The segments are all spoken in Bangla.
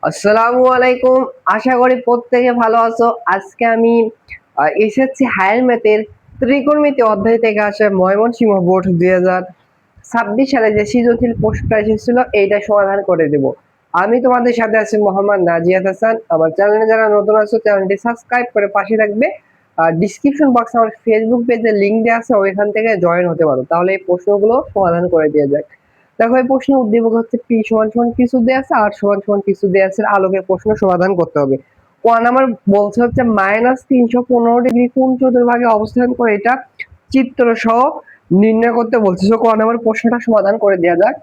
আসসালামু আলাইকুম। আশা করি প্রত্যেকে ভালো আছো। আজকে আমি এসেছি হায়ার ম্যাথের ত্রিকোণমিতি অধ্যায় থেকে আসা ময়মনসিংহ বোর্ড 2026 সালে যে সৃজনশীল প্রশ্নটা এসেছিল এইটা সমাধান করে দেব। আমি তোমাদের সাথে আছি মোহাম্মদ নাজিয়াত হাসান। আমার চ্যানেলে যারা নতুন আছো চ্যানেলটি সাবস্ক্রাইব করে পাশে থাকবে। আর ডিসক্রিপশন বক্সে আমার ফেসবুক পেজের লিংক দেওয়া আছে, ওইখান থেকে জয়েন হতে পারো। তাহলে এই প্রশ্নগুলো সমাধান করে দেওয়া যায়। দেখো এই প্রশ্ন উদ্দীপক হচ্ছে পি সমান সমান কিছু দেওয়া আছে, আর সমান সমান কিছু দেওয়া আছে, আলোকের প্রশ্ন সমাধান করতে হবে। ওয়ান আমার বলছে হচ্ছে -315 ডিগ্রি কোন চতুর্ভাগে অবস্থান করে এটা চিত্র সহ নির্ণয় করতে বলছে। সো কোন আমার প্রশ্নটা সমাধান করে দেওয়া যাক।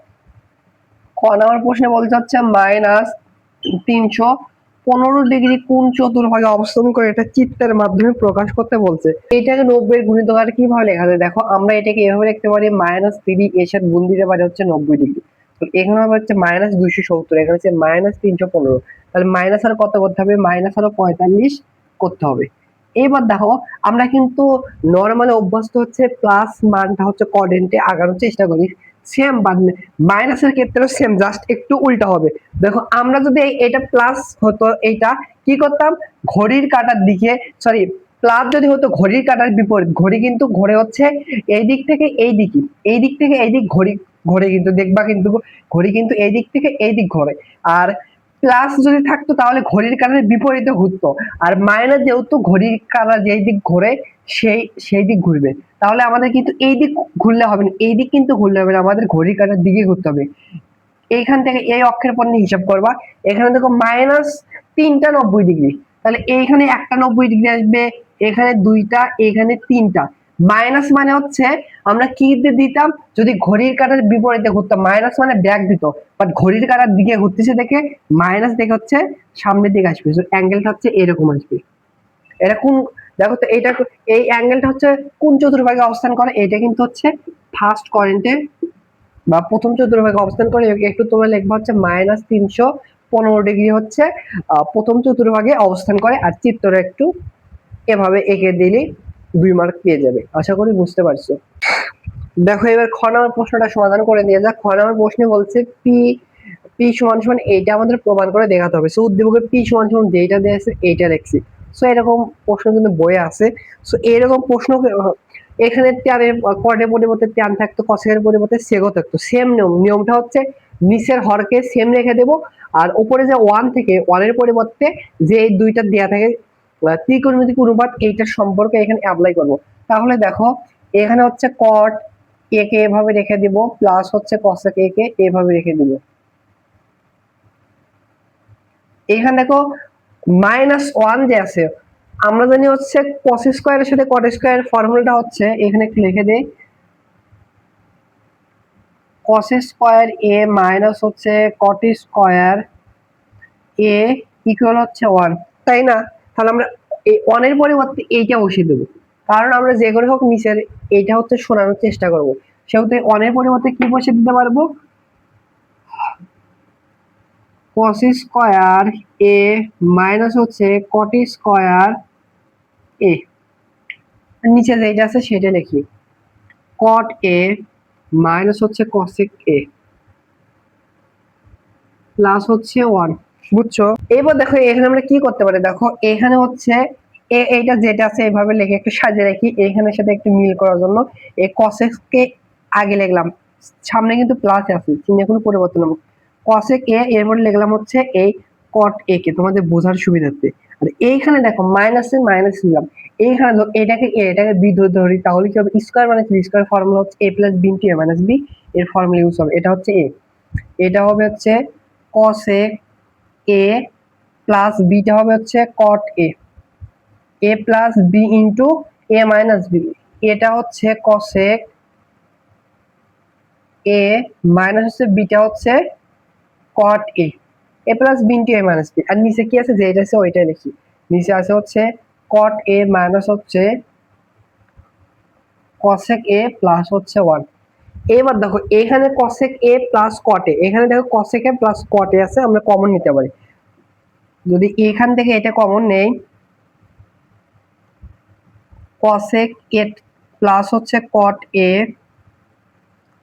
কোন আমার প্রশ্নে বলছে হচ্ছে -315 ডিগ্রি কোন চতুর্ভাগে অবস্থান করে এটা চিত্রের মাধ্যমে প্রকাশ করতে বলছে। এটাকে 90 এর গুণিতকার কিভাবে লেখা যায়? দেখো আমরা এটাকে এভাবে লিখতে পারি, -3 এর সাথে গুণ দিতে পারি হচ্ছে 90 ডিগ্রি। তো এখানে হবে হচ্ছে -270, এখানে হচ্ছে -315। তাহলে মাইনাস আর কত করতে হবে? মাইনাস আরো 45 করতে হবে। এবার দেখো আমরা কিন্তু নরমালি অভ্যস্ত হচ্ছে প্লাস মানটা হচ্ছে কোয়াড্রেন্টে আগানোর চেষ্টা করি। সেম মাইনাসের ক্ষেত্রেও সেম, জাস্ট একটু উল্টা হবে। দেখো আমরা যদি এটা প্লাস হতো, এইটা কি করতাম? ঘড়ির কাঁটার দিকে, সরি, প্লাস যদি হতো ঘড়ির কাঁটার বিপরীত, ঘড়ি কিন্তু ঘোরে হচ্ছে এই দিক থেকে এই দিকে, এই দিক থেকে এই দিক ঘড়ি ঘোরে, কিন্তু দেখবা কিন্তু ঘড়ি কিন্তু এই দিক থেকে এই দিক ঘোরে। আর প্লাস যদি থাকতো তাহলে ঘড়ির কাঁটার বিপরীতে ঘুরতো। আর মাইনাস যেহেতু ঘড়ির কাঁটা যেই দিক ঘোরে সেই সেই দিক ঘুরবে। তাহলে আমাদের কিন্তু এই দিক ঘুরলে হবে না, এই দিক কিন্তু ঘুরলে হবে না, আমাদের ঘড়ির কাঁটার দিকে ঘুরতে হবে। এইখান থেকে এই অক্ষের পর নিয়ে হিসাব করবা। এখানে দেখো -390 ডিগ্রি, তাহলে এইখানে একটা 90 ডিগ্রি আসবে, এখানে দুইটা, এখানে তিনটা। মাইনাস মানে হচ্ছে আমরা কি দিতাম? যদি ঘড়ির কাঁটার বিপরীতে ঘুরতাম, মাইনাস মানে ব্যাক দিত, বাট ঘড়ির কাঁটার দিকে ঘুরতেছে দেখে মাইনাস দেখে হচ্ছে সামনের দিকে আসবে। অ্যাঙ্গেলটা হচ্ছে এরকম আসবে। এটা কোন, দেখো তো এইটা, এই অ্যাঙ্গেলটা হচ্ছে কোন চতুর্ভাগে অবস্থান করে? এটা কিন্তু হচ্ছে ফার্স্ট কোয়াড্রেন্টে বা প্রথম চতুর্ভাগে অবস্থান করে। একটু তোমরা লিখবা হচ্ছে -315 ডিগ্রি হচ্ছে প্রথম চতুর্ভাগে অবস্থান করে। আর চিত্রটা একটু এভাবে এঁকে দিলেই 2 মার্ক পেয়ে যাবে। আশা করি বুঝতে পারছো। দেখো এবার খ নম্বর প্রশ্নটা সমাধান করে নিয়ে যাক। খ নম্বর প্রশ্নে বলছে পি পি সমান সমান এইটা আমাদের প্রমাণ করে দেখাতে হবে। সো উদ্দীপকে পি সমান সমান যেটা দেওয়া আছে এইটা লিখছি। সো এরকম প্রশ্ন কিন্তু বইয়ে আছে। সো এরকম প্রশ্ন এখানে ট্যানের কটের পরিবর্তে ট্যান থাকতো, কসেকের পরিবর্তে সেকও থাকতো। সেম নিয়মটা হচ্ছে নিচের হরকে সেম রেখে দেবো, আর উপরে যে ওয়ান থেকে ওয়ানের পরিবর্তে যে এই দুইটা দেয়া থাকে ত্রিকোণমিতিক অনুপাত, এইটার সম্পর্কে এখানে অ্যাপ্লাই করব। তাহলে দেখো এখানে হচ্ছে কট এ কে এভাবে রেখে দিব, প্লাস হচ্ছে কসেক এ কে এভাবে রেখে দিব। এখানে দেখো -1 যে আছে, আমরা জানি হচ্ছে কস স্কয়ারের সাথে কট স্কয়ারের ফর্মুলাটা হচ্ছে, এখানে একটু লিখে দেই, কস স্কয়ার এ মাইনাস হচ্ছে কট স্কয়ার এ ইকুয়াল হচ্ছে 1, তাই না? তাহলে আমরা এই 1 এর পরিবর্তে এইটা বসিয়ে দেবো, কারণ আমরা যে করে হোক নিচের এইটা হচ্ছে সরানোর চেষ্টা করব। সেহেতু 1 এর পরিবর্তে কি বসিয়ে দিতে পারবো? কস স্কয়ার এ মাইনাস হচ্ছে কট স্কয়ার এ, নিচে যেটা আছে সেটা লিখি, কট এ মাইনাস হচ্ছে কসেক এ প্লাস হচ্ছে 1। বুঝছো? এবার দেখো এখানে আমরা কি করতে পারি। দেখো এখানে হচ্ছে এইটা যেটা আছে এইভাবে লিখে একটু সাজিয়ে রাখি, এখানের সাথে একটু মিল করার জন্য এই কসেক কে আগে লিখলাম, সামনে কিন্তু প্লাস আছে, চিহ্ন কোনো পরিবর্তন হবে। কসেক এ এরপর লিখলাম হচ্ছে এই কট এ কে, তোমাদের বোঝার সুবিধার্থে। আর এইখানে দেখো মাইনাসে মাইনাস দিলাম, এইখানে এটাকে এ এটাকে বি ধরি, তাহলে কি হবে? স্কয়ার মানে কি? স্কয়ার ফর্মুলা হচ্ছে a plus B into a minus B, এর ফর্মুলা ইউজ হবে। এটা হচ্ছে এ, এটা হবে হচ্ছে কসেক এ প্লাস বিটা হবে হচ্ছে কট এ, এ প্লাস বি ইন্টু এ মাইনাস বি, এটা হচ্ছে কসেক এ মাইনাস হচ্ছে বিটা হচ্ছে কট এ, এ প্লাস বি ইন্টু এ মাইনাস বি। আর নিচে কি আছে? যেটা আছে ওইটাই লিখি। নিচে আছে হচ্ছে কট এ মাইনাস হচ্ছে কসেক এ প্লাস হচ্ছে 1। এবার দেখো এখানে কসেক এ প্লাস কট এ, এখানে দেখো কসেক এ প্লাস কট এ আছে, আমরা কমন নিতে পারি। যদি এখান থেকে এটা কমন নেই, কসেক এ প্লাস হচ্ছে কট এ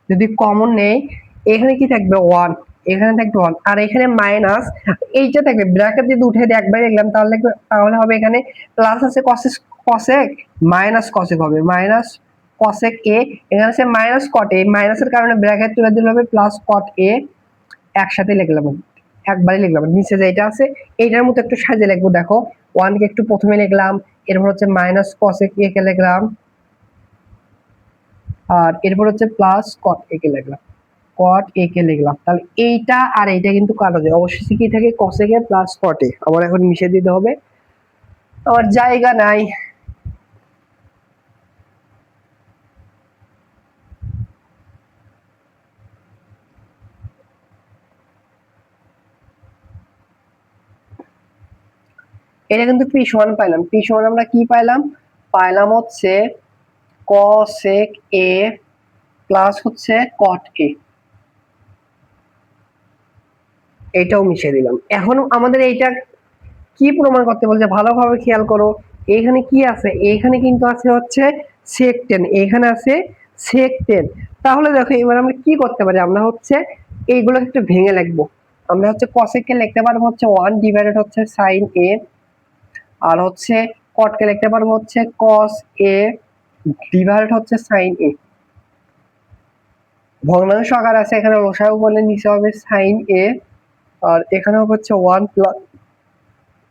যদি কমন নেই, এখানে কি থাকবে? 1। এখানে থাকবে 1 আর এখানে মাইনাস এইটা থাকবে ব্র্যাকেট যদি উঠে দিয়ে একবার লিখলাম তাহলে হবে এখানে প্লাস আছে কসেক মাইনাস কসেক হবে মাইনাস কসেক এ, এখানে আছে মাইনাস কট এ, মাইনাসের কারণে ব্র্যাকেট তুলে দিলে হবে প্লাস কট এ, একসাথে লিখলাম একবারে লিখলাম। নিচে যেটা আছে এইটার মতো একটু সাজিয়ে লিখবো, দেখো 1 কে একটু প্রথমে লিখলাম, এরপর হচ্ছে মাইনাস কসেক এ কে লিখলাম, আর এরপর হচ্ছে প্লাস কট এ কে লিখলাম, কট এ কে লিখলাম। তাহলে এইটা আর এইটা কিন্তু কাটা যায়, অবশ্যই কি থাকে কসেক এ প্লাস কট এ। আমার এখন মিশিয়ে দিতে হবে, আমার জায়গা নাই। এটা কিন্তু পি সমান পাইলাম, পি সমান আমরা কি পাইলাম, পাইলাম হচ্ছে কসেক এ প্লাস হচ্ছে কট এ, এটাও মিশিয়ে দিলাম। এখন আমাদের এইটা কি প্রমাণ করতে বলছে ভালোভাবে খেয়াল করো, এখানে কি আছে, এখানে কিন্তু আছে হচ্ছে sec 10, এখানে আছে sec 10। তাহলে দেখো এবার আমরা কি করতে পারি, আমরা হচ্ছে এইগুলো একটু ভেঙে লিখবো। আমরা হচ্ছে cosec কে লিখতে পারবো হচ্ছে 1 ডিভাইডেড হচ্ছে sin a, আর হচ্ছে cot কে লিখতে পারবো হচ্ছে cos a ডিভাইডেড হচ্ছে sin a। ভগ্নাংশ আকার আছে, এখানে লসাগু করলে নিচে হবে sin a, আর এখানে হচ্ছে 1 প্লাস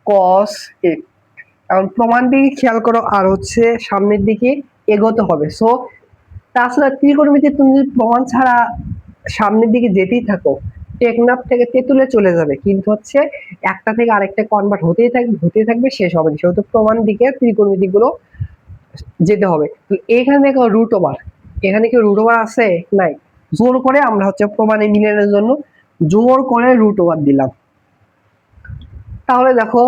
cos a। এখন প্রমাণ দিকে খেয়াল করো, আর হচ্ছে সামনের দিকে এগোতে হবে। সো তাছাড়া ত্রিকোণমিতি তুমি যদি প্রমাণ ছাড়া সামনের দিকে যেতেই থাকো, টেকনাফ থেকে তেঁতুলে চলে যাবে, কিন্তু হচ্ছে একটা থেকে আরেকটা কনভার্ট হতেই থাকবে, শেষ হবে না। সেহেতু প্রমাণ দিকে ত্রিকোণমিতি গুলো যেতে হবে। তো এখানে দেখো রুট ওভার, এখানে কি রুট ওভার আছে, নাই, জোর করে আমরা হচ্ছে প্রমাণে মিলানোর জন্য জোর করে রুট ওভার দিলাম। তাহলে দেখো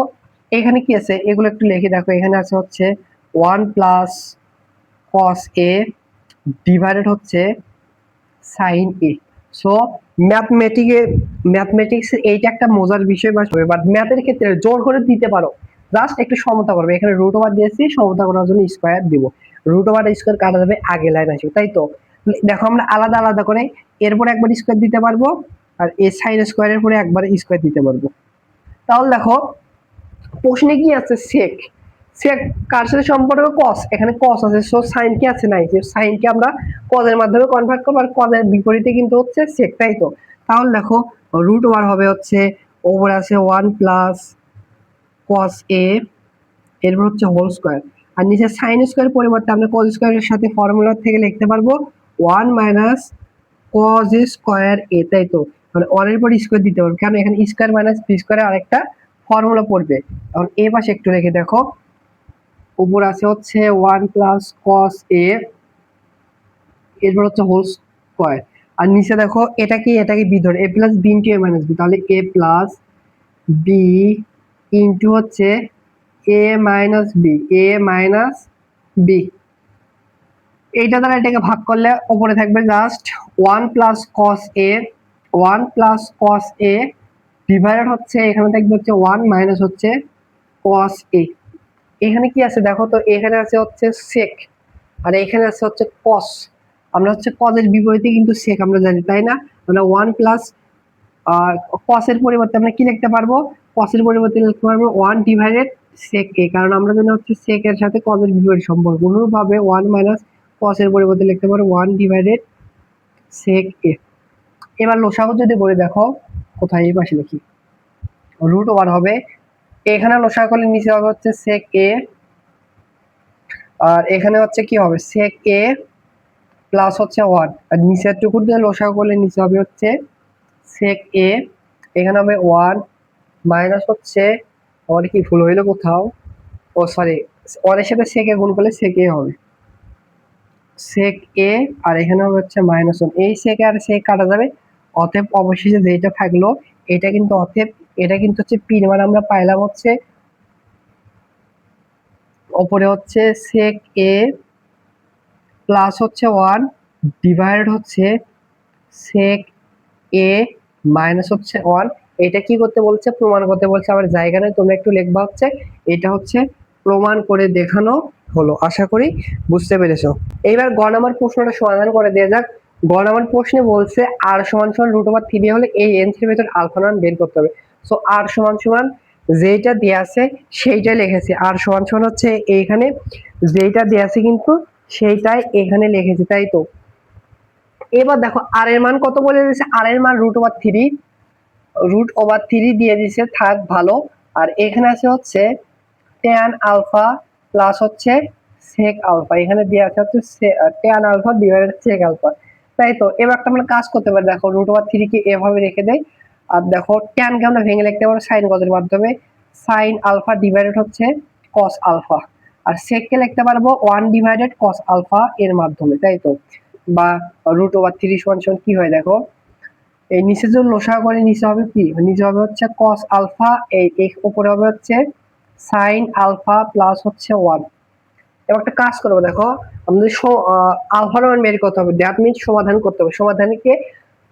এখানে কি আছে, এগুলো একটু লিখে দেখো, এখানে আছে হচ্ছে 1 প্লাস cos a ডিভাইডেড হচ্ছে sin a। সো ম্যাথমেটিক্স এইটা একটা মজার বিষয়, বাট ম্যাথের ক্ষেত্রে জোর করে দিতে পারো, জাস্ট একটু সমতা করবে। এখানে রুট ওভার দিয়েছি, সমতা করার জন্য স্কয়ার দিব, রুট ওভার স্কয়ার কাটা যাবে, আগে লাইন আসবে, তাই তো। দেখো আমরা আলাদা আলাদা করে এরপর একবার স্কয়ার দিতে পারবো, আর এই সাইন স্কয়ারের পরে একবার স্কয়ার দিতে পারবো। তাহলে দেখো প্রশ্নে কি আছে, সেক, সেক কার সাথে সম্পর্ক, কস, এখানে কস আছে, সো সাইন কি আছে, নাই, যে সাইন কে আমরা কজের মাধ্যমে কনভার্ট করব, আর কজের বিপরীতে কিন্তু হচ্ছে সেক, তাই তো। তাহলে দেখো রুট ওভার হবে হচ্ছে ওভার আছে 1 প্লাস কস এ, এরপর হচ্ছে হোল স্কয়ার, আর নিচে সাইন স্কয়ার পরিবর্তে আমরা কজ স্কয়ারের সাথে ফর্মুলা থেকে লিখতে পারবো 1 মাইনাস কজ স্কয়ার এ, তাই তো। মানে 1 এর পর স্কয়ার দিতে পারবো, কারণ এখানে স্কয়ার মাইনাস বি স্কয়ারের আরেকটা ফর্মুলা পড়বে। এখন এই পাশে একটু রেখে দেখো, উপর আছে হচ্ছে 1 প্লাস cos a, এরপর হচ্ছে হোল স্কয়ার, আর নিচে দেখো এটাকে বি ধরে, a plus B into a minus B, তাহলে a প্লাস বি ইন্টু হচ্ছে a minus B, a minus B. এইটা দ্বারা এটাকে ভাগ করলে উপরে থাকবে just 1 plus cos a, 1 plus cos a divided হচ্ছে এখানে থাকবে হচ্ছে 1 মাইনাস হচ্ছে cos a। এখানে কি আছে দেখো তো, এখানে আছে হচ্ছে sec, আর এখানে আছে হচ্ছে cos। আমরা হচ্ছে cos এর বিপরীতে কিন্তু sec আমরা জানি, তাই না। আমরা 1 প্লাস cos এর পরিবর্তে আমরা কি লিখতে পারবো, cos এর পরিবর্তে লিখতে পারবো 1 ডিভাইডেড sec a, কারণ আমরা জানি হচ্ছে sec এর সাথে cos এর বিপরীত সম্পর্ক। অনুরূপভাবে 1 মাইনাস cos এর পরিবর্তে লিখতে পারবো 1 ডিভাইডেড sec a। এবার লসাগু যদি বলে দেখো, কোথায়, এই পাশে লিখি, রুট ওভার হবে, এখানে লসাগু করলে নিচে হবে হচ্ছে sec a, আর এখানে হচ্ছে কি হবে sec a প্লাস হচ্ছে 1, আর নিচের টুকুর দিয়ে লসাগু করলে নিচে হবে হচ্ছে sec a, এখানে হবে 1 মাইনাস হচ্ছে, আমার কি ভুল হইলো কোথাও, ও সরি, 1 এর সাথে sec a গুণ করলে sec a হবে, sec a, আর এখানে হবে হচ্ছে মাইনাস 1, এই sec আর sec কাটা যাবে, অতএব অবশেষে যেটা থাকলো এটা কিন্তু অতএব এটা কিন্তু হচ্ছে পি, মানে আমরা পাইলাম হচ্ছে উপরে হচ্ছে sec a প্লাস হচ্ছে 1 ডিভাইডেড হচ্ছে sec a মাইনাস হচ্ছে 1। এটা কি করতে বলছে, প্রমাণ করতে বলছে। আবার জায়গা নেই, তোমরা একটু লিখবা হচ্ছে এটা হচ্ছে প্রমাণ করে দেখানো হলো। আশা করি বুঝতে পেরেছো। এইবার গ নাম্বার প্রশ্নটা সমাধান করে দেওয়া যাক। গ নাম্বার প্রশ্নে বলছে আর সমান সমান রুট ওভার 3 হলে এই এন3 এর ভেতর আলফা মান বের করতে হবে। সো আর সমান সমান যেটা দেয়া আছে সেইটাই লিখেছি, আর সমান সমান হচ্ছে এইখানে যেটা দেয়া আছে কিন্তু সেইটাই এখানে লিখেছি, তাই তো। এবার দেখো আর এর মান কত বলে দিয়েছে, আর এর মান √3 দিয়ে দিয়েছে, থাক ভালো। আর এখানে আছে হচ্ছে tan আলফা প্লাস হচ্ছে sec আলফা, এখানে দেওয়া আছে হচ্ছে tan alpha divided sec alpha, তাই তো। এবার আমরা কাজ করতে পারি, দেখো √3 কে এভাবে রেখে দেই, আর দেখো tan কে আমরা ভেঙে লিখতে পারবো sin cos এর মাধ্যমে, sin আলফা ডিভাইডেড হচ্ছে cos আলফা, আর sec কে লিখতে পারবো 1 ডিভাইডেড cos আলফা এর মাধ্যমে, তাই তো। বা √3 সমান সমান কি হয় দেখো, এই নিচে যদি লসাগু করে নিচে হবে কি, নিচে হবে হচ্ছে cos আলফা, এই উপরে হবে হচ্ছে sin আলফা প্লাস হচ্ছে 1। এবার একটা কাজ করবো, দেখো আমাদের আলফার মান বের করতে হবে, দ্যাট মিন্স সমাধান করতে হবে। সমাধানকে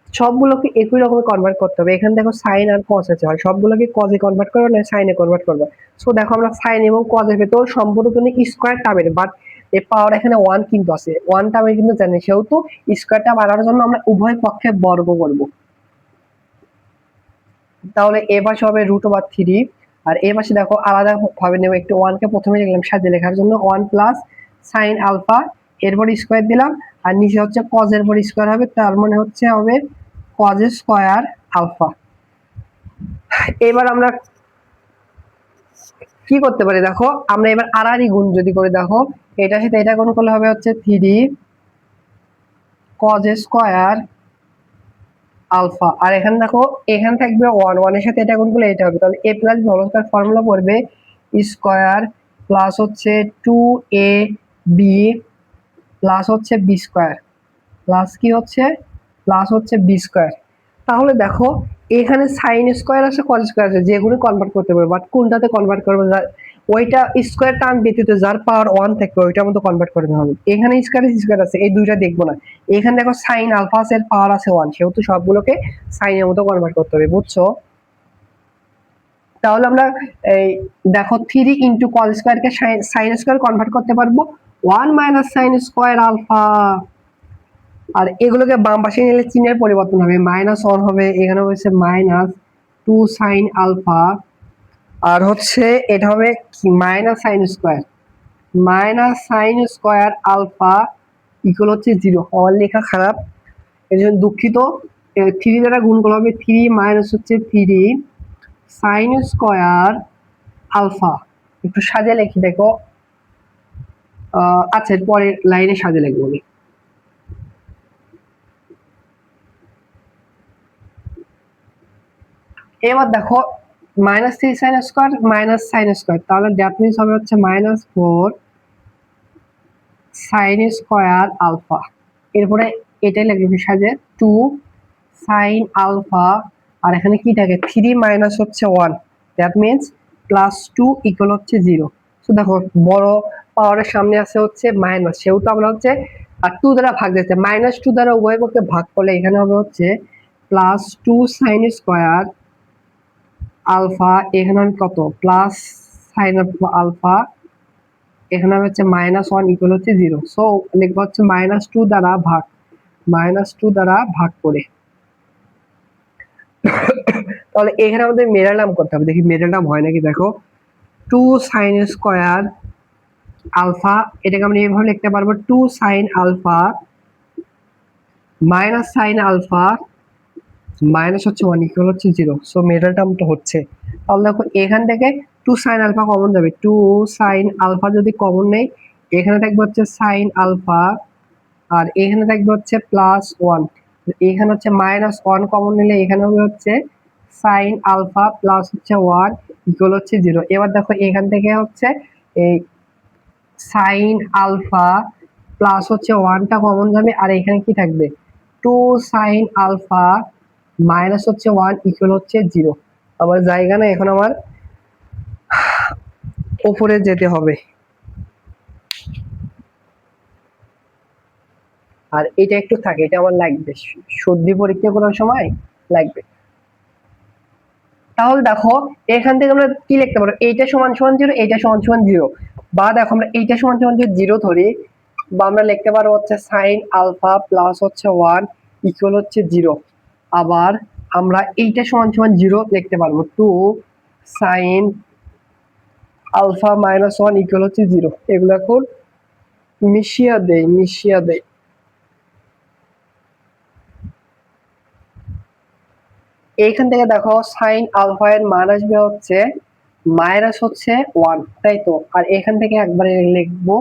সবগুলোকে একই রকমে কনভার্ট করতে হবে। এখানে দেখো সাইন আর কস আছে, হয় সবগুলোকে কজে কনভার্ট করবে না সাইনে কনভার্ট করবে। সো দেখো আমরা সাইন এবং কজের ভেতর সম্পর্ক কিন্তু স্কয়ার টার্মের, বাট এর পাওয়ার এখানে 1 কিন্তু আছে, 1 টার্মে কিন্তু জানি, সেহেতু স্কয়ারটা বাড়ানোর জন্য আমরা উভয় পক্ষে বর্গ করব। তাহলে এ পাশে হবে √3, আর এ পাশে দেখো আলাদা ভাবে নেব, একটু 1 কে প্রথমে লিখলাম সাজিয়ে লেখার জন্য, 1 প্লাস সাইন আলফা এরপর স্কয়ার দিলাম, আর নিচে হচ্ছে কজ এর পর স্কয়ার হবে, তার মানে হচ্ছে হবে কজ স্কয়ার আলফা। এবার আমরা কি করতে পারি দেখো, আমরা এবার আড়াআড়ি গুণ যদি করে দেখো, এটার সাথে এটা গুণ করলে হবে হচ্ছে 3 কজ স্কয়ার আলফা, আর এখানে দেখো এখানে থাকবে 1, 1 এর সাথে এটা গুণ করলে এটা হবে, তাহলে a plus b whole square formula পড়বে স্কয়ার প্লাস হচ্ছে 2ab প্লাস হচ্ছে b স্কয়ার প্লাস কি হচ্ছে প্লাস হচ্ছে b স্কয়ার। তাহলে দেখো এখানে সাইন স্কয়ার আছে কস স্কয়ার আছে, যেগুলো কনভার্ট করতে পারবে, বাট কোনটাতে কনভার্ট করবে, ওইটা স্কয়ার টার্ম ব্যতীত যার পাওয়ার 1 থাকবে ওইটার মধ্যে কনভার্ট করতে হবে। এখানে স্কয়ার আছে, এই দুইটা দেখবো না। এখানে দেখো সাইন আলফা এর পাওয়ার আছে 1, সেহেতু সবগুলোকে সাইনের মতো কনভার্ট করতে হবে, বুঝছো। তাহলে আমরা এই দেখো 3 ইনটু কস স্কয়ার কে সাইন স্কয়ার কনভার্ট করতে পারবো 1 মাইনাস সাইন স্কয়ার আলফা, আর এগুলোকে বাম পাশে নিলে চিহ্নের পরিবর্তন হবে, -1 হবে, এখানে হচ্ছে -2 সাইন আলফা, আর হচ্ছে এটা হবে minus sine square alpha equal হচ্ছে 0। আমার লেখা খারাপ, এর জন্য দুঃখিত। 3 দ্বারা গুণ করলে হবে 3 মাইনাস হচ্ছে 3 সাইন স্কয়ার আলফা। একটু সাজিয়ে লিখি দেখো, আচ্ছা পরের লাইনে সাজিয়ে লিখবো আমি। এবার দেখো -3 sine square minus sine square, তাহলে দ্যাট মিন্স হবে হচ্ছে -4 সাইন স্কয়ার আলফা, এরপরে এটাই লিখবি সাজে 2 সাইন আলফা, আর এখানে কি থাকে 3 মাইনাস হচ্ছে 1, দ্যাট মিন্স +2 ইকুয়াল হচ্ছে 0। সো দেখো বড় পাওয়ারের সামনে আছে হচ্ছে মাইনাস, সেহেতু আমরা হচ্ছে আর 2 দ্বারা ভাগ দিতে, -2 দ্বারা উভয় পক্ষে ভাগ করলে এখানে হবে হচ্ছে +2 সাইন স্কয়ার আলফা, এখানে কত প্লাস সাইন আলফা, এখানে হচ্ছে -1 ইকুয়াল হচ্ছে 0। সো লিখবো হচ্ছে -2 দ্বারা ভাগ করে। তাহলে এখানে আমাদের মিডল টার্ম করতে হবে, দেখি মিডল টার্ম হয় নাকি। দেখো 2 সাইন স্কয়ার আলফা, এটাকে আমরা এইভাবে লিখতে পারবো 2 sine alpha minus sine alpha minus হচ্ছে 1 ইকুয়াল হচ্ছে 0। সো মিডল টার্মটা হচ্ছে, তাহলে দেখো এখান থেকে 2 সাইন আলফা কমন যাবে, 2 সাইন আলফা যদি কমন নেই, এখানে থাকবে হচ্ছে সাইন আলফা, আর এখানে থাকবে হচ্ছে +1, এখানে হচ্ছে -1 কমন নিলে এখানে হবে হচ্ছে সাইন আলফা প্লাস হচ্ছে 1 ইকুয়াল হচ্ছে 0। এবার দেখো এখান থেকে হচ্ছে এই সাইন আলফা প্লাস হচ্ছে 1টা কমন যাবে, আর এখানে কি থাকবে 2 সাইন আলফা মাইনাস হচ্ছে 1 ইকুয়াল হচ্ছে 0। আমার জায়গা না, এখন আমার উপরে যেতে হবে, আর এটা একটু থাকে, এটা আমার লাগবে সর্দি পরীক্ষা করার সময় লাগবে। তাহলে দেখো এখান থেকে আমরা কি লিখতে পারবো, এইটা সমান সমান 0, এইটা সমান সমান 0, বা দেখো আমরা এইটা সমান সমান 0 ধরি, বা আমরা লিখতে পারবো হচ্ছে সাইন আলফা প্লাস হচ্ছে 1 ইকুয়াল হচ্ছে 0। আবার আমরা এইটা সমান সমান 0 লিখতে পারবো 2 সাইন আলফা মাইনাস 1 ইকুয়াল হচ্ছে 0। এগুলো এখন মিশিয়া দেই। এইখান থেকে দেখো সাইন আলফা এর মান আসবে হচ্ছে মাইনাস হচ্ছে 1, তাই তো। আর এখান থেকে একবারে লিখবো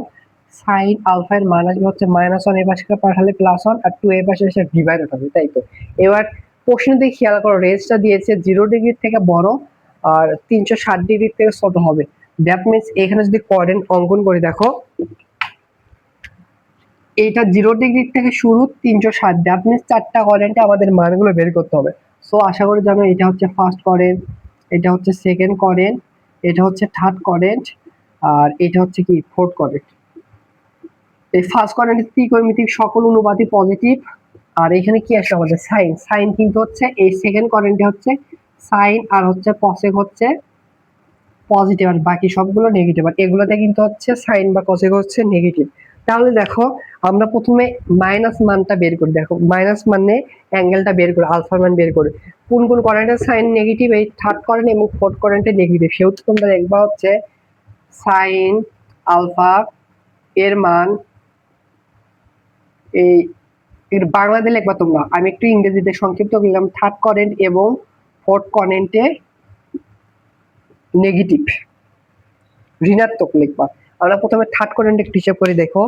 সাইন আলফা এর মান আসবে হচ্ছে -1, এই পাশে পাঠালে +1 আর 2 এই পাশে এসে ডিভাইড হবে, তাই তো। এবার প্রশ্নতে খেয়াল করো, রেঞ্জটা দিয়েছে 0 ডিগ্রি থেকে বড় আর 360 ডিগ্রি থেকে ছোট হবে। দ্যাট মিন্স এখানে যদি কোঅর্ডিনেট অঙ্কন করে দেখো, এইটা 0 ডিগ্রি থেকে শুরু 360, দ্যাট মিন্স 4টা কোঅর্ডিনেটে আমাদের মানগুলো বের করতে হবে। সো আশা করি জানো এটা হচ্ছে ফার্স্ট কোঅর্ডিনেট, এটা হচ্ছে সেকেন্ড কোঅর্ডিনেট, এটা হচ্ছে থার্ড কোঅর্ডিনেট, আর এটা হচ্ছে কি ফোর্থ কোঅর্ডিনেট। এই ফার্স্ট কোঅর্ডিনেট ত্রিকোণমিতিক সকল অনুপাতই পজিটিভ। আর এখানে কি আসলে আমাদের সাইন, সাইন কিন্তু হচ্ছে এই সেকেন্ড কোঅর্ডিনেটে হচ্ছে সাইন আর হচ্ছে কসেক হচ্ছে পজিটিভ আর বাকি সবগুলো নেগেটিভ। আর এগুলোতে কিন্তু হচ্ছে সাইন বা কসেক হচ্ছে নেগেটিভ। তাহলে দেখো আমরা প্রথমে মাইনাস মানটা বের করি। দেখো মাইনাস মানে অ্যাঙ্গেলটা বের করে, আলফার মান বের করে কোন কোন কোঅর্ডিনেটে সাইন নেগেটিভ, এই থার্ড কোঅর্ডিনেট এবং ফোর্থ কোঅর্ডিনেটে নেগেটিভ। সেহেতু তোমরা দেখবা হচ্ছে সাইন আলফা এর মান এই এর বাংলাতে লিখবা তোমরা, আমি একটু ইংরেজিতে সংক্ষিপ্ত করলাম, থার্ড কোঅর্ডিনেট এবং ফোর্থ কোঅর্ডিনেটে নেগেটিভ ঋণাত্মক লিখবা। আমরা প্রথমে থার্ড কোঅর্ডিনেট একটু হিসাব করে দেখো।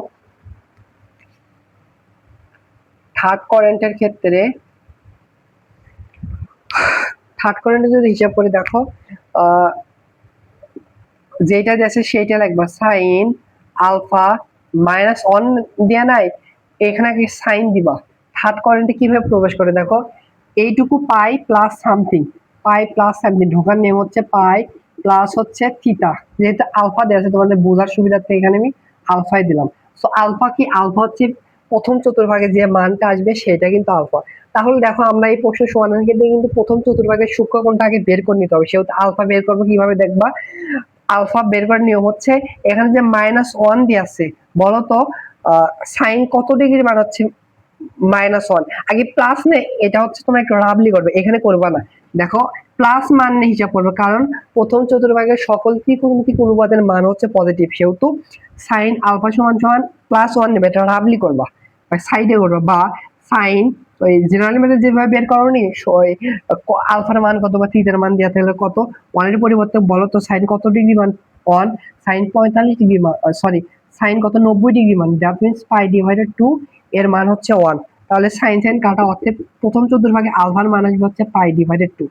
থার্ড কোঅর্ডিনেটের ক্ষেত্রে যদি হিসাব করে দেখো, যেটা আছে সেটা লিখবা সাইন আলফা -1 দেয়া নাই, এখানে কি সাইন দিবা। থার্ড কোঅর্ডিনেটে কিভাবে প্রবেশ করে দেখো, এইটুকু পাই প্লাস সামথিং, পাই প্লাস সামথিং ঢোকার নিয়ম হচ্ছে পাই প্লাস হচ্ছে থিটা। যেহেতু আলফা দেওয়া আছে তোমাদের বোঝার সুবিধার্থে এখানে আমি আলফাই দিলাম। সো আলফা কি, আলফা হচ্ছে প্রথম চতুর্ভাগে যে মানটা আসবে সেটা কিন্তু আলফা। তাহলে দেখো আমরা এই প্রশ্নের সমাধানের ক্ষেত্রে কিন্তু প্রথম চতুর্ভাগের সূক্ষ্ম কোণটা আগে বের করে নিতে হবে। সেহেতু আলফা বের করবো কিভাবে দেখবা, আলফা বের করার নিয়ম হচ্ছে এখানে যে -1 দিয়ে আছে, বলতো সাইন কত ডিগ্রি মান হচ্ছে -1, আগে প্লাস নে, এটা হচ্ছে তোমরা একটু রাবলি করবে, এখানে করবা না। দেখো প্লাস মান নিয়ে হিসাব করবে, কারণ প্রথম চতুর্ভাগের সকল ত্রিকোণমিতিক অনুপাতের মান হচ্ছে পজিটিভ। সেহেতু সাইন আলফা সমান সমান +1 নেবে, এটা রাবলি করবা বা সাইডে করবা। বা সাইন ওই জেনারেল মেথড যেভাবে বের করোনি, আলফার মান কত বা থিটার মান দেওয়া থাকলে কত, 1 এর পরিবর্তে বলো তো সাইন কত ডিগ্রি মান, 1, সাইন 45 ডিগ্রি মান, সরি সাইন কত 90 ডিগ্রি মান, দ্যাট মিন্স π/2 এর মান হচ্ছে 1। তাহলে সাইন সাইন কাটা, অর্থাৎ প্রথম চতুর্ভাগে আলফার মান আসবে হচ্ছে π/2।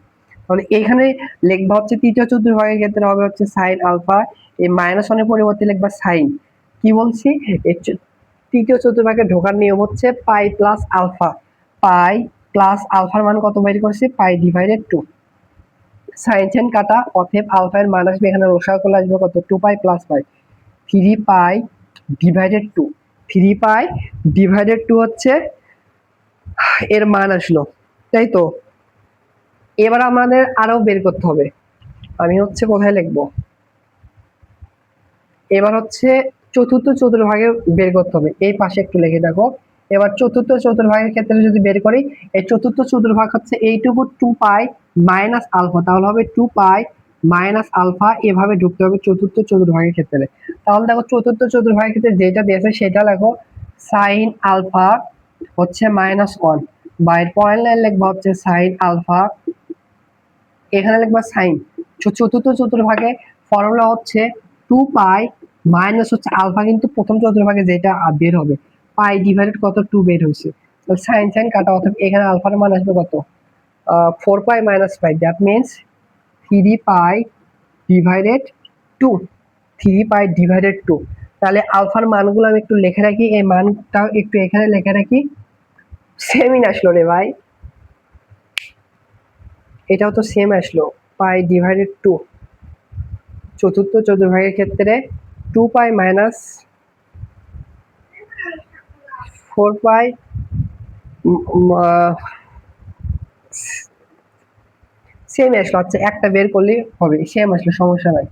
তাহলে এখানে লিখবা হচ্ছে তৃতীয় চতুর্ভাগের ক্ষেত্রে হবে হচ্ছে সাইন আলফা, এই -1 এর পরিবর্তে লিখবা সাইন, কি বলছি, তৃতীয় চতুর্ভাগে ঢোকার নিয়ম হচ্ছে pi plus alpha, pi plus আলফার মান কত বের করছি π/2। সাইন সাইন কাটা, অতএব আলফা এর মান আসবে এখানে রসায়ন করলে আসবে কত 2π + π, 3π/2, 3π/2 হচ্ছে এর মান আসলো, তাই তো। এবার আমাদের আরো বের করতে হবে, আমি হচ্ছে কোথায় লিখবো, এবার হচ্ছে চতুর্থ চতুর্ভাগে বের করতে হবে, এই পাশে একটু লিখে দেখো। এবার চতুর্থ চতুর্ভাগের ক্ষেত্রে যদি বের করি, এই চতুর্থ চতুর্ভাগ হচ্ছে এইটুকু 2π - আলফা, তাহলে হবে 2π - আলফা, এভাবে ঢুকতে হবে চতুর্থ চতুর্ভাগের ক্ষেত্রে। তাহলে দেখো চতুর্থ চতুর্ভাগের ক্ষেত্রে যেটা দিয়েছে সেটা লেখো সাইন আলফা হচ্ছে -1, বা এর পরের লাইন লিখবা হচ্ছে সাইন আলফা, এখানে লিখবা সাইন। চতুর্থ চতুর্ভাগে ফর্মুলা হচ্ছে 2π মাইনাস হচ্ছে আলফা, কিন্তু প্রথম চতুর্ভাগে যেটা বের হবে π/2 কত 2 বের হয়েছে, তাহলে সাইন সাইন কাটা, অর্থাৎ এখানে আলফার মান আসবে কত 4π - π, দ্যাট মিন্স 3π/2, 3π/2। তাহলে আলফার মানগুলো আমি একটু লিখে রাখি, এই মানটা একটু এখানে লিখে রাখি। সেমই আসলো রে ভাই, এটাও তো সেম আসলো π/2। চতুর্থ চতুর্ভাগের ক্ষেত্রে 2π - 4π, সেম আসলো। আচ্ছা একটা বের করলে হবে, সেম আসলো, সমস্যা নাই।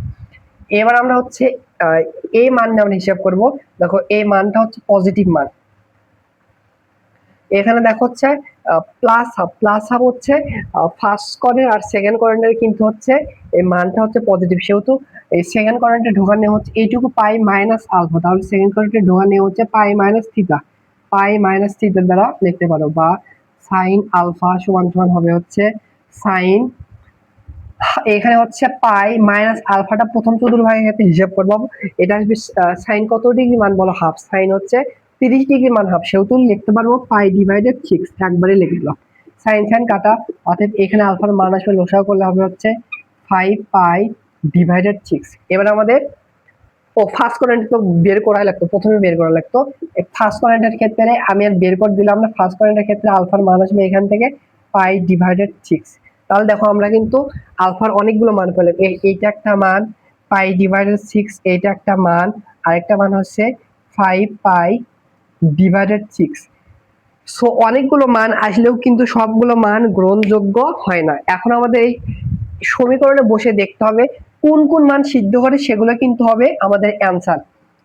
এবার আমরা হচ্ছে এই মানটা আমরা হিসাব করব। দেখো এই মানটা হচ্ছে পজিটিভ মান, এখানে দেখো হচ্ছে প্লাস হাফ হচ্ছে ফার্স্ট কোয়াড্রেন্ট আর সেকেন্ড কোয়াড্রেন্টের কিন্তু হচ্ছে এই মানটা হচ্ছে পজিটিভ, সেহেতু এই সেকেন্ড কোয়াড্রেন্টে ঢোকার নিয়ম হচ্ছে এইটুকু পাই মাইনাস আলফা, তাহলে সেকেন্ড কোয়াড্রেন্টে ঢোকার নিয়ম হচ্ছে পাই মাইনাস থিটা, পাই মাইনাস থিটার দ্বারা লিখতে পারো, বা সাইন আলফা সমান সমান হবে হচ্ছে সাইন, এখানে হচ্ছে পাই মাইনাস আলফাটা প্রথম চতুর্ভাগের ক্ষেত্রে হিসাব করবো, এটা আসবে সাইন কত ডিগ্রি মান বলো, হাফ, সাইন হচ্ছে 30 ডিগ্রি মান হাফ, সেহেতু লিখতে পারবো পাই ডিভাইডেড 6, একবারে লিখে দিলাম, সাইন সাইন কাটা, অতএব এখানে আলফার মান আসবে লসাগু করলে হবে হচ্ছে 5 পাই ডিভাইডেড 6। এবার আমাদের ফার্স্ট কোয়াড্রেন্ট তো বের করা লাগতো, প্রথমে বের করা লাগতো, এই ফার্স্ট কোয়াড্রেন্টের ক্ষেত্রে আমি আর বের করে দিলাম না, ফার্স্ট কোয়াড্রেন্টের ক্ষেত্রে আলফার মান আসবে এখান থেকে পাই ডিভাইডেড 6। তাহলে দেখো আমরা কিন্তু আলফার অনেকগুলো মান পেলাম, এইটা একটা মান পাই ডিভাইডেড 6, এইটা একটা মান, আরেকটা মান হচ্ছে 5 পাই ডিভাইডেড 6। সো অনেকগুলো মান আসলেও কিন্তু সবগুলো মান গ্রহণযোগ্য হয় না। এখন আমাদের এই সমীকরণে বসে দেখতে হবে কোন কোন মান সিদ্ধ করে, সেগুলো কিন্তু হবে আমাদের অ্যান্সার,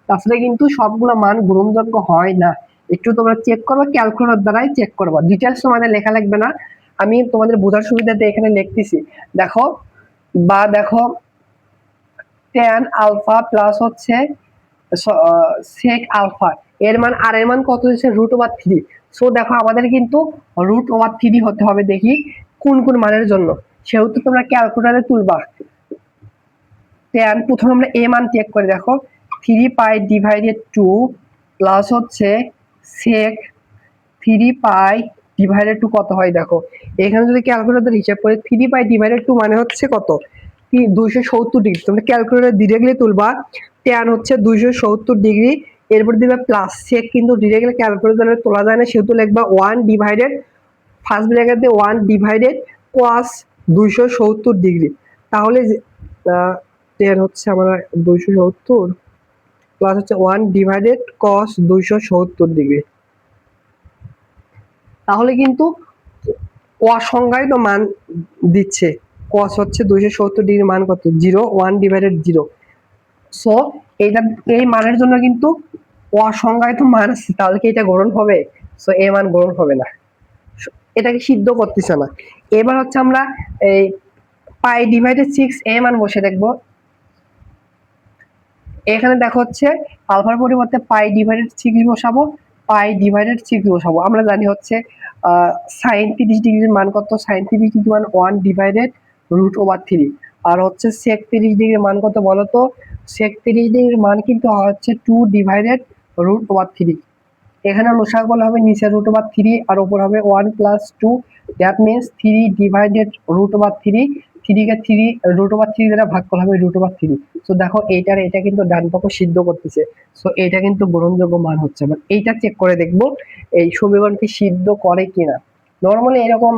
তাছাড়া কিন্তু সবগুলো মান গ্রহণযোগ্য হয় না। একটু তোমরা চেক করবা, ক্যালকুলেটর দ্বারাই চেক করবা, ডিটেলস তোমাদের লেখা লাগবে না, আমি তোমাদের বোঝার সুবিধাতে এখানে লিখতেছি। দেখো দেখো tan আলফা প্লাস হচ্ছে sec আলফা, এর মান আর এর মান কত হচ্ছে √3। সো দেখো আমাদের কিন্তু √3 হতে হবে, দেখি কোন কোন মানের জন্য, সেহেতু তোমরা ক্যালকুলেটরে তুলবা। tan প্রথমে আমরা a মান চেক করে, দেখো 3 পাই ডিভাইডেড 2 প্লাস হচ্ছে sec 3 পাই ডিভাইডেড 2 কত হয়, দেখো এখানে যদি ক্যালকুলেটর হিসাব করে 3 পাই ডিভাইডেড 2 মানে হচ্ছে কত 270 ডিগ্রি, তোমরা ক্যালকুলেটর ডিরেক্টলি তুলবা, tan হচ্ছে 270 ডিগ্রি, এরপর দিবে প্লাস, sec কিন্তু ডিরেক্টলি ক্যালকুলেটরে তোলা যায় না, সেহেতু লিখবা 1 ডিভাইডেড, ফার্স্ট ব্র্যাকেট দিয়ে 1 ডিভাইডেড cos 270 ডিগ্রি, তাহলে tan হচ্ছে আমরা 270 প্লাস হচ্ছে 1 ডিভাইডেড cos 270 ডিগ্রি, তাহলে কিন্তু অসংজ্ঞায়িত মান দিচ্ছে, cos হচ্ছে 270 ডিগ্রি মান কত 0, 1 ডিভাইডেড 0। সো এইটা এই মানের জন্য কিন্তু অসংজ্ঞায়িত মান আছে, তাহলে কি এটা গ্রহণ হবে? সো এই মান গ্রহণ হবে না, এটাকে সিদ্ধ করতেছে না। এবার হচ্ছে আমরা এই পাই ডিভাইডেড 6 এই মান বসে দেখবো, এখানে দেখো হচ্ছে আলফার পরিবর্তে পাই ডিভাইডেড 6 বসাবো, পাই ডিভাইডেড 6 বসাবো, আমরা জানি হচ্ছে সাইন 30 ডিগ্রির মান কত, সাইন 30 ডিগ্রির মান 1 ডিভাইডেড √3, আর হচ্ছে sec 30 ডিগ্রির মান কত বলো তো, sec 30 ডিগ্রির মান কিন্তু হচ্ছে 2 ডিভাইডেড √3, এখানে লসাগু বলা হবে নিচে √3 আর উপর হবে 1 + 2, দ্যাট মিন্স 3 ডিভাইডেড √3, 3 কে 3 √3 দ্বারা ভাগ করা হবে √3। সো দেখো এইটার এটা কিন্তু ডান পক্ষ সিদ্ধ করতেছে, সো এটা কিন্তু গ্রহণযোগ্য মান হচ্ছে, মানে এইটা চেক করে দেখবো এই সমীকরণটি সিদ্ধ করে কিনা। নরমালি এরকম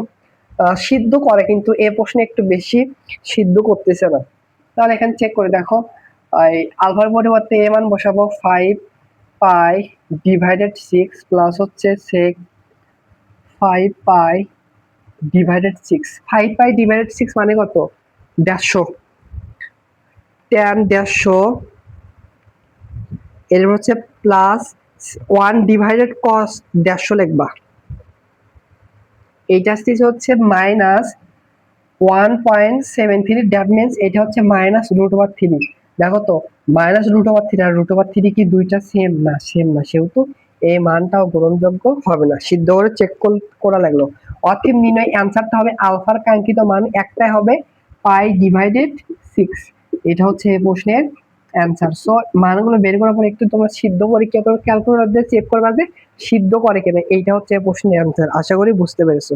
সিদ্ধ করে, কিন্তু এই প্রশ্নে একটু বেশি সিদ্ধ করতেছে না। তাহলে এখানে চেক করে দেখো, আলফার পরিবর্তে এ মান বসাবো 5 পাই ডিভাইডেড 6 প্লাস হচ্ছে sec 5 পাই ডিভাইডেড 6, 5 পাই ডিভাইডেড 6 মানে কত 150, tan 150, এর হচ্ছে প্লাস 1 ডিভাইডেড cos 150 লিখবা, এইটা হচ্ছে মাইনাস 1.73, দ্যাট মিন্স এটা হচ্ছে মাইনাস √3। দেখো তো মাইনাস √3 আর √3 কি দুইটা সেম না, সেম না, সেহেতু এই মানটাও গ্রহণযোগ্য হবে না, সিদ্ধ করে চেক করা লাগলো। অতএব নির্ণয় অ্যান্সারটা হবে আলফার কাঙ্ক্ষিত মান একটাই হবে পাই ডিভাইডেড 6, এটা হচ্ছে এই প্রশ্নের অ্যান্সার। সো মানগুলো বের করার পর একটু তোমরা সিদ্ধ পরীক্ষা করে ক্যালকুলেটর দিয়ে চেক করবা যে সিদ্ধ করে কিনা, এইটা হচ্ছে এই প্রশ্নের অ্যান্সার। আশা করি বুঝতে পেরেছো।